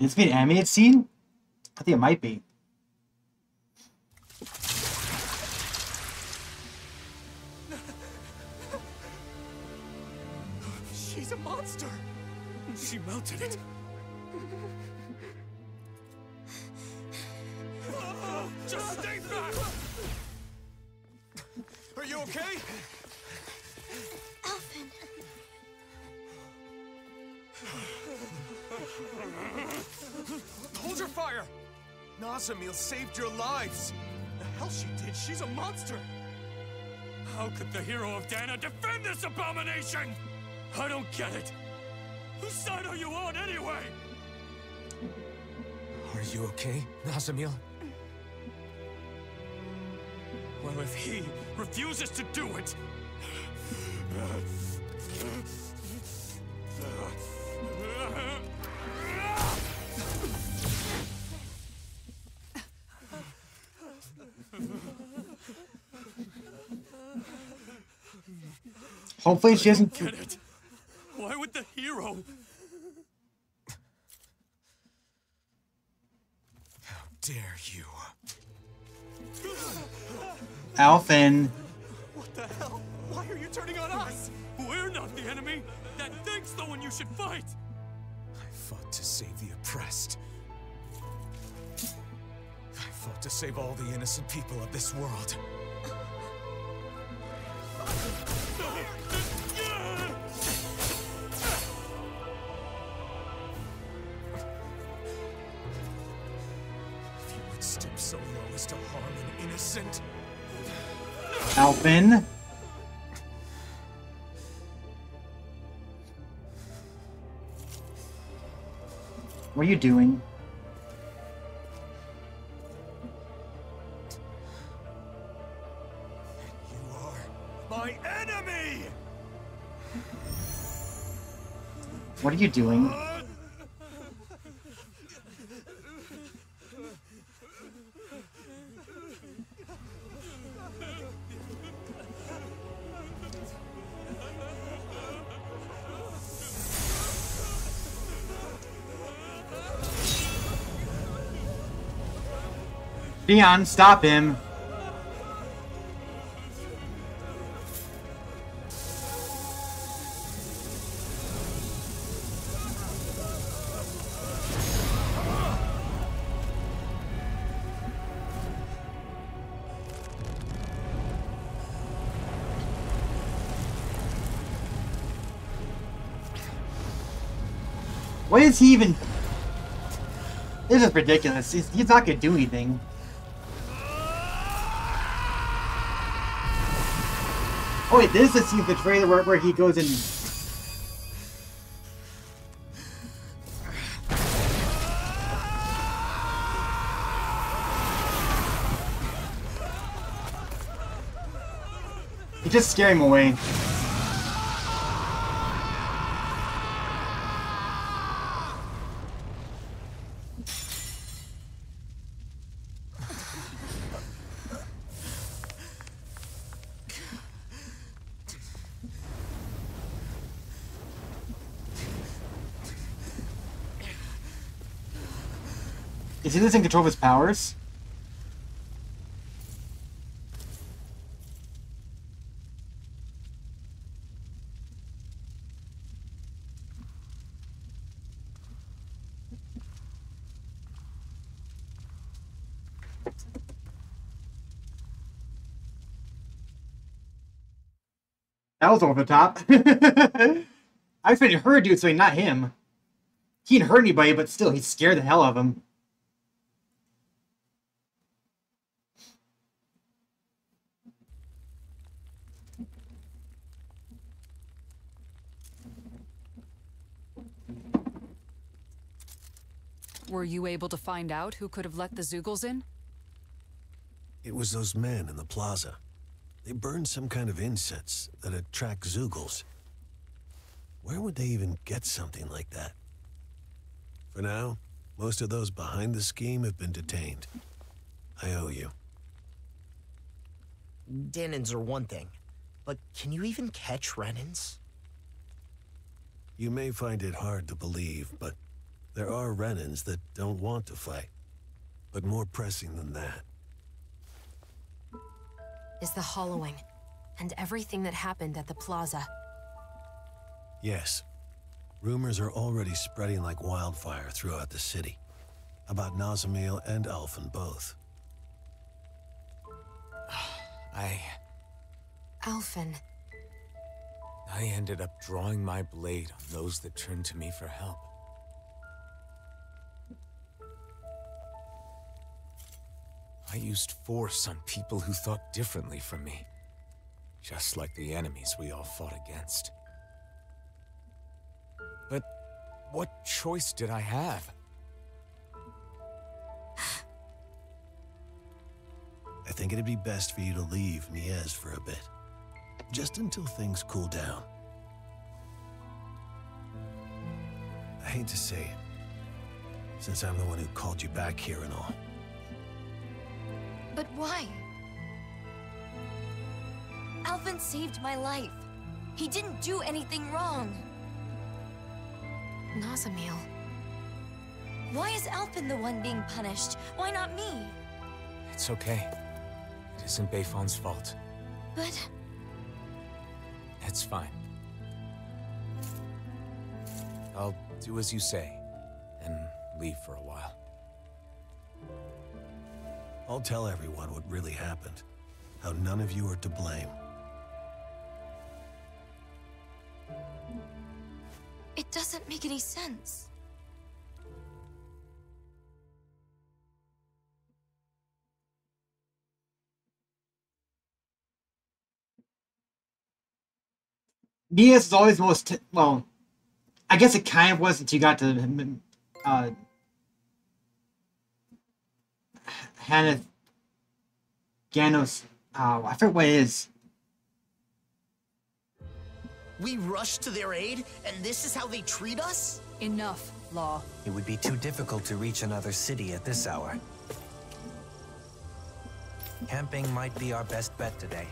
This be an animated scene? I think it might be. She's a monster. She melted it. Just stay back. Are you okay? Alphen. Hold your fire! Nazamil saved your lives! The hell she did? She's a monster! How could the hero of Dahna defend this abomination? I don't get it! Whose side are you on anyway? Are you okay, Nazamil? Well, if he refuses to do it... Hopefully she doesn't get it. Why would the hero? How dare you? Alphen. What the hell? Why are you turning on us? We're not the enemy. That thing's the one you should fight. I fought to save the oppressed. I fought to save all the innocent people of this world. If you would stoop so low as to harm an innocent... Alphen. What are you doing? You are my enemy! What are you doing? Dion, stop him. What is he even... This is ridiculous. He's not gonna do anything. Oh wait, this is the scene of the trailer where he goes and... You just scare him away. Is he losing control of his powers? That was over the top. I expected her to do something, not him. He didn't hurt anybody, but still, he scared the hell out of him. Were you able to find out who could have let the Zeugles in? It was those men in the plaza. They burned some kind of incense that attract Zeugles. Where would they even get something like that? For now, most of those behind the scheme have been detained. I owe you. Dahnans are one thing, but can you even catch Renans? You may find it hard to believe, but There are Renans that don't want to fight, but more pressing than that. Is the hollowing, and everything that happened at the plaza. Yes. Rumors are already spreading like wildfire throughout the city. About Nazamil and Alphen both. Alphen. I ended up drawing my blade on those that turned to me for help. I used force on people who thought differently from me. Just like the enemies we all fought against. But what choice did I have? I think it'd be best for you to leave Niez for a bit. Just until things cool down. I hate to say it, since I'm the one who called you back here and all. But why? Alphen saved my life. He didn't do anything wrong. Nazamil. Why is Alphen the one being punished? Why not me? It's okay. It isn't Bayfon's fault. But... It's fine. I'll do as you say, and leave for a while. I'll tell everyone what really happened. How none of you are to blame. it doesn't make any sense. Nias is always the most, well, I guess it kind of was until you got to Hannah Ganos. I forget what it is. We rushed to their aid, and this is how they treat us? Enough, Law. It would be too difficult to reach another city at this hour. Camping might be our best bet today.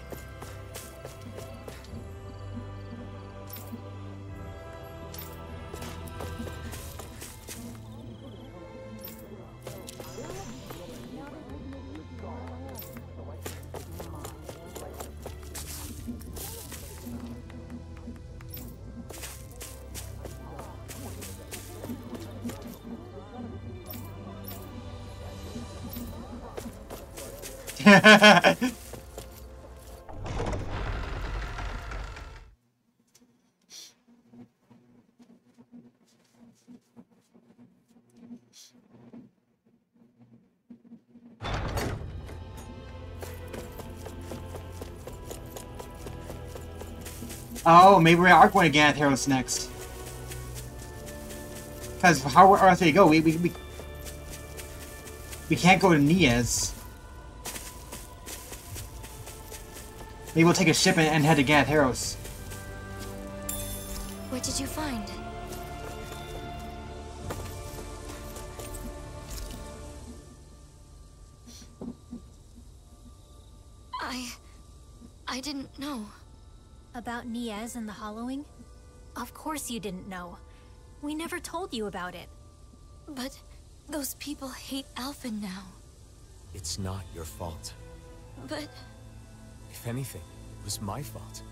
Oh, maybe we are going to Gantheros next. Because how else do you go? We can't go to Nias. Maybe we'll take a ship and head to Gantheros. What did you find? I didn't know. About Niez and the hollowing? Of course you didn't know. We never told you about it. But those people hate Alphen now. It's not your fault. But... If anything, it was my fault.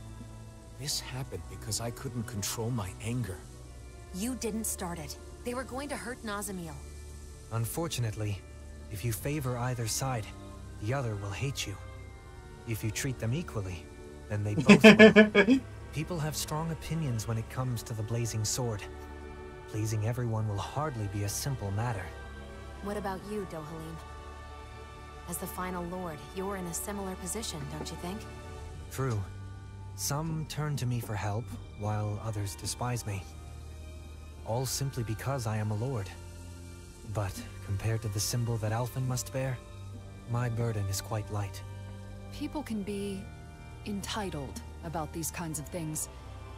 This happened because I couldn't control my anger. You didn't start it. They were going to hurt Nazamil. Unfortunately, if you favor either side, the other will hate you. If you treat them equally, then they both will. People have strong opinions when it comes to the blazing sword. Pleasing everyone will hardly be a simple matter. What about you, Dohalim? As the final lord, you're in a similar position, don't you think? True. Some turn to me for help, while others despise me. All simply because I am a lord. But compared to the symbol that Alphen must bear, my burden is quite light. People can be entitled about these kinds of things.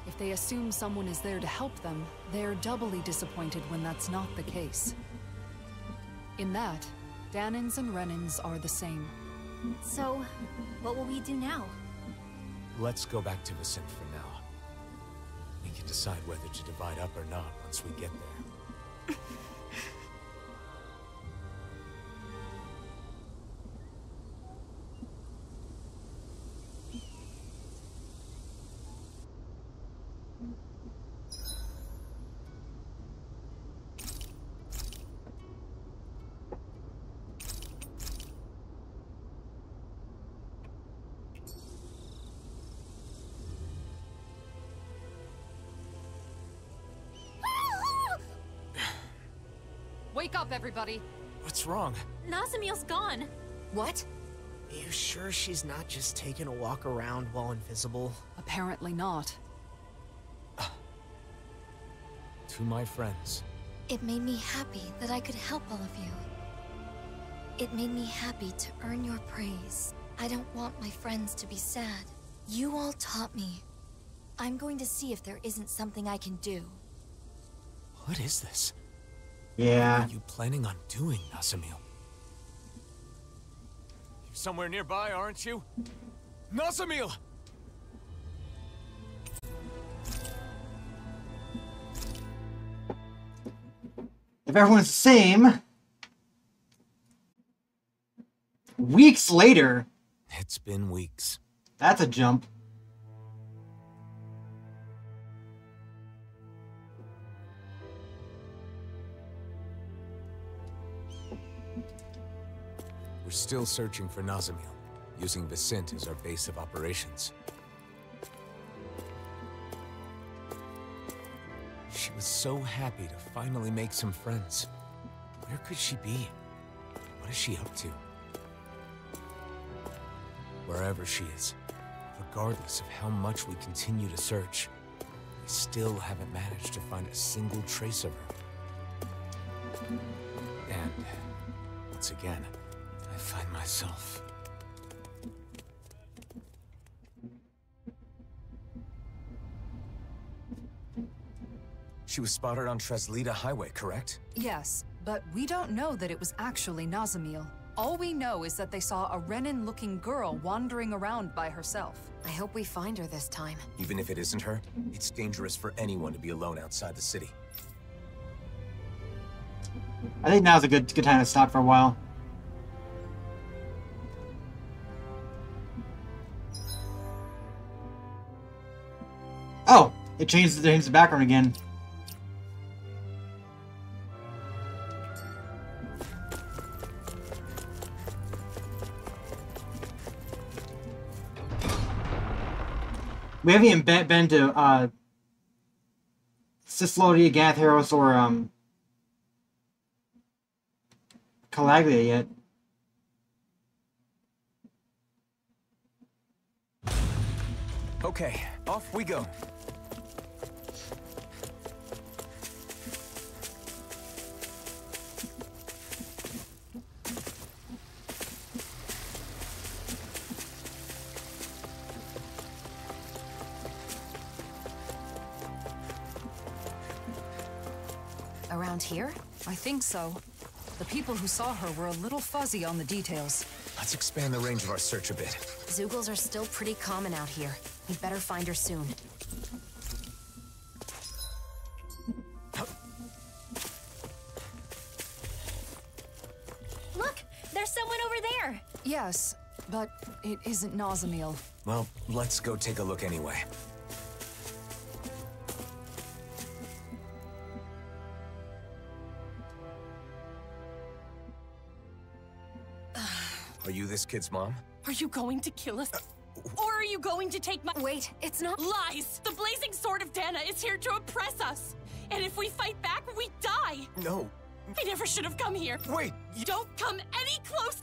If they assume someone is there to help them, they're doubly disappointed when that's not the case. In that, Dahnans and Renans are the same. So, what will we do now? Let's go back to Vicent for now. We can decide whether to divide up or not once we get there. Wake up, everybody. What's wrong? Nazamil's gone. What? Are you sure she's not just taking a walk around while invisible? Apparently not. To my friends. It made me happy that I could help all of you. It made me happy to earn your praise. I don't want my friends to be sad. You all taught me. I'm going to see if there isn't something I can do. What is this? Yeah. What are you planning on doing, Nazamil? You're somewhere nearby, aren't you? Nazamil! If everyone's the same... Weeks later. It's been weeks. That's a jump. We're still searching for Nazamil, using Vicente as our base of operations. She was so happy to finally make some friends. Where could she be? What is she up to? Wherever she is, regardless of how much we continue to search, we still haven't managed to find a single trace of her. And, once again, I find myself... She was spotted on Treslita Highway, correct? Yes, but we don't know that it was actually Nazamil. All we know is that they saw a Renin-looking girl wandering around by herself. I hope we find her this time. Even if it isn't her, it's dangerous for anyone to be alone outside the city. I think now's a good time to stop for a while. Oh, it changed the background again. We haven't even been to Cislodia, Gatharos, or Calaglia yet. Okay, off we go. Around here? I think so. The people who saw her were a little fuzzy on the details. Let's expand the range of our search a bit. Zeugles are still pretty common out here. We'd better find her soon. Look! There's someone over there! Yes, but it isn't Nazamil. Well, let's go take a look anyway. Are you this kid's mom? Are you going to kill us? Or are you going to take my— Wait, it's not— Lies! The blazing sword of Dahna is here to oppress us! And if we fight back, we die! No. I never should have come here! Wait! Don't come any close!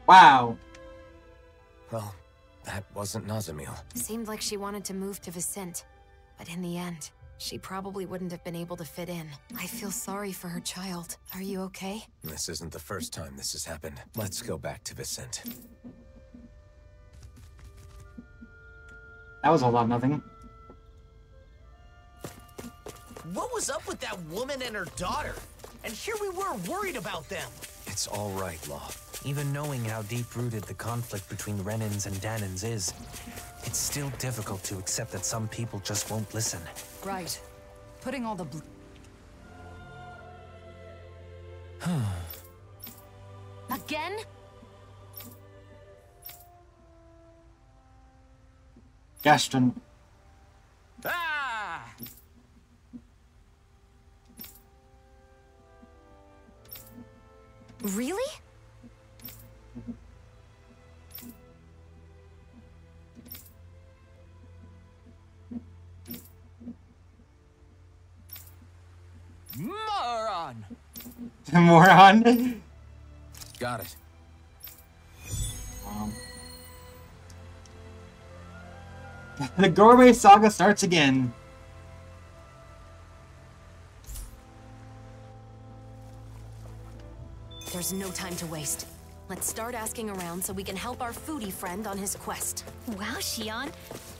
Wow. Well, that wasn't Nazamil. Seemed like she wanted to move to Vicente, but in the end, she probably wouldn't have been able to fit in. I feel sorry for her child. Are you okay? This isn't the first time this has happened. Let's go back to Vicente. That was all about nothing. What was up with that woman and her daughter? And here we were worried about them. It's all right, Law. Even knowing how deep-rooted the conflict between Renins and Dahnans is, it's still difficult to accept that some people just won't listen. Right. Putting all the Again? Gaston. Ah! Really? Moron. Got it. The gourmet saga starts again. There's no time to waste. Let's start asking around so we can help our foodie friend on his quest. Wow, Xion.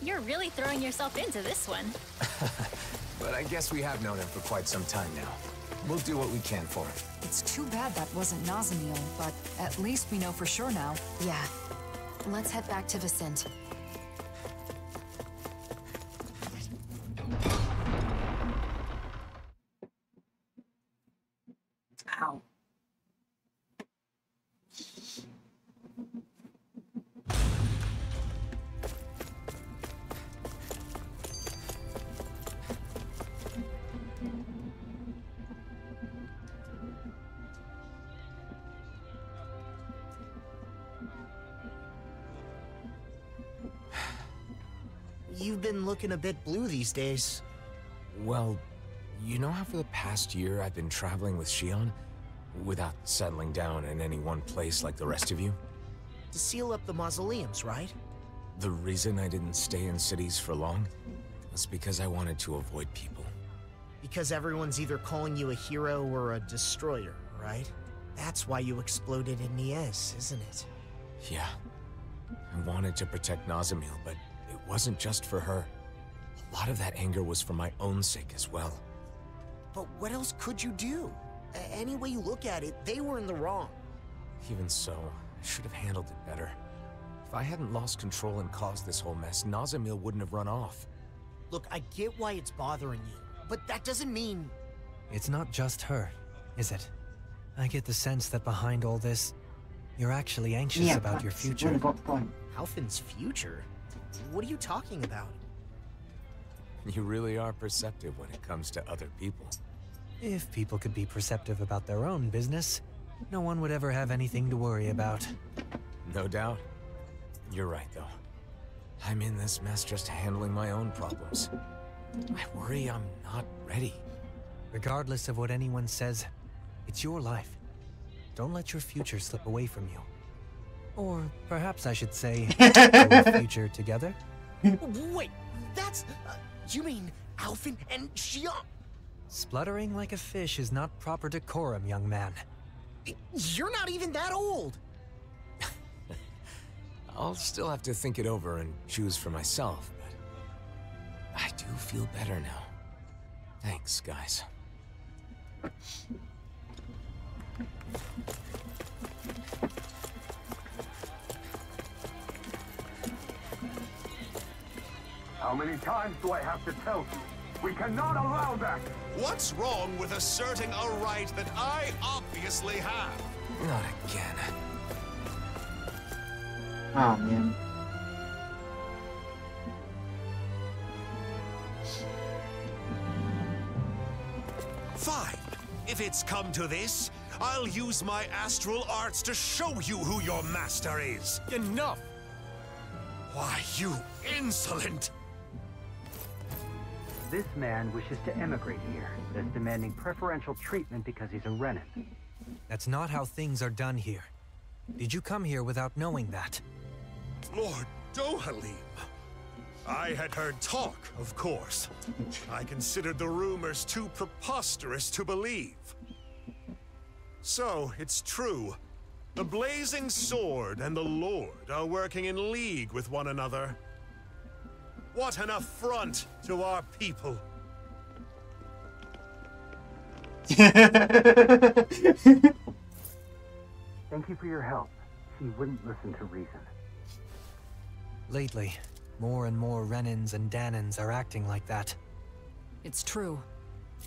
You're really throwing yourself into this one. But I guess we have known him for quite some time now. We'll do what we can for him. It's too bad that wasn't Nazamil, but at least we know for sure now. Yeah. Let's head back to Vicent. Ow. You've been looking a bit blue these days. Well, you know how for the past year I've been traveling with Xion? Without settling down in any one place like the rest of you? To seal up the mausoleums, right? The reason I didn't stay in cities for long was because I wanted to avoid people. Because everyone's either calling you a hero or a destroyer, right? That's why you exploded in Niez, isn't it? Yeah. I wanted to protect Nazamil, but it wasn't just for her. A lot of that anger was for my own sake as well. But what else could you do? Any way you look at it, they were in the wrong. Even so, I should have handled it better. If I hadn't lost control and caused this whole mess, Nazamil wouldn't have run off. Look, I get why it's bothering you, but that doesn't mean... It's not just her, is it? I get the sense that behind all this, you're actually anxious about your future. Alphen's future? What are you talking about? You really are perceptive when it comes to other people. If people could be perceptive about their own business, no one would ever have anything to worry about. No doubt. You're right, though. I'm in this mess just handling my own problems. I worry I'm not ready. Regardless of what anyone says, it's your life. Don't let your future slip away from you. Or perhaps I should say, your future together? Wait, that's... you mean Alphen and Xion? Spluttering like a fish is not proper decorum, young man. You're not even that old! I'll still have to think it over and choose for myself, but I do feel better now. Thanks, guys. How many times do I have to tell you? We cannot allow that! What's wrong with asserting a right that I obviously have? Not again. Oh, man. Fine. If it's come to this, I'll use my astral arts to show you who your master is. Enough! Why, you insolent! This man wishes to emigrate here, but is demanding preferential treatment because he's a Renan. That's not how things are done here. Did you come here without knowing that? Lord Dohalim. I had heard talk, of course. I considered the rumors too preposterous to believe. So, it's true. The Blazing Sword and the Lord are working in league with one another. What an affront to our people. Thank you for your help. He wouldn't listen to reason. Lately, more and more Renans and Dahnans are acting like that. It's true.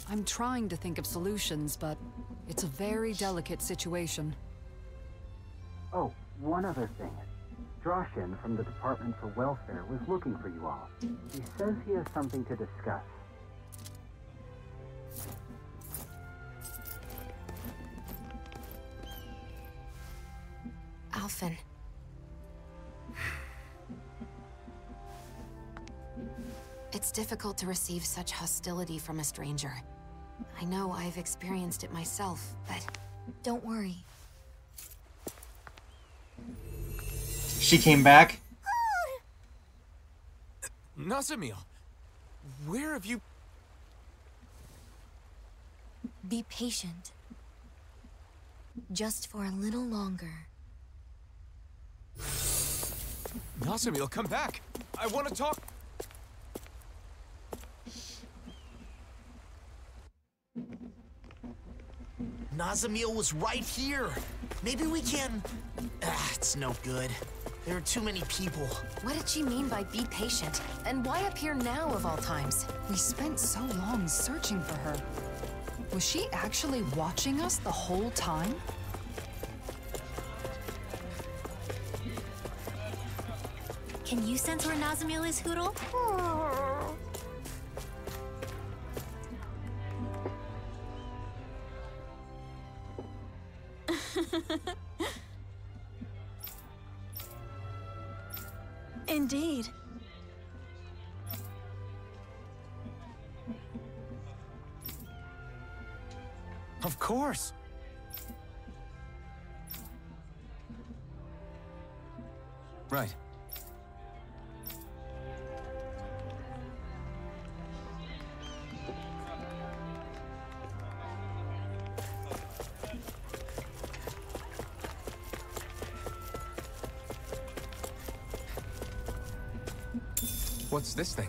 I'm trying to think of solutions, but it's a very delicate situation. Oh, one other thing. Droshin from the Department for Welfare was looking for you all. He says he has something to discuss. Alphen. It's difficult to receive such hostility from a stranger. I know I've experienced it myself, but Don't worry. She came back. Nazamil, where have you... Be patient. Just for a little longer. Nazamil, come back! I want to talk... Nazamil was right here. Maybe we can... it's no good. There are too many people. What did she mean by be patient? And why up here now of all times? We spent so long searching for her. Was she actually watching us the whole time? Can you sense where Nazamil is, Hootle? Indeed. Of course. Right. What's this thing?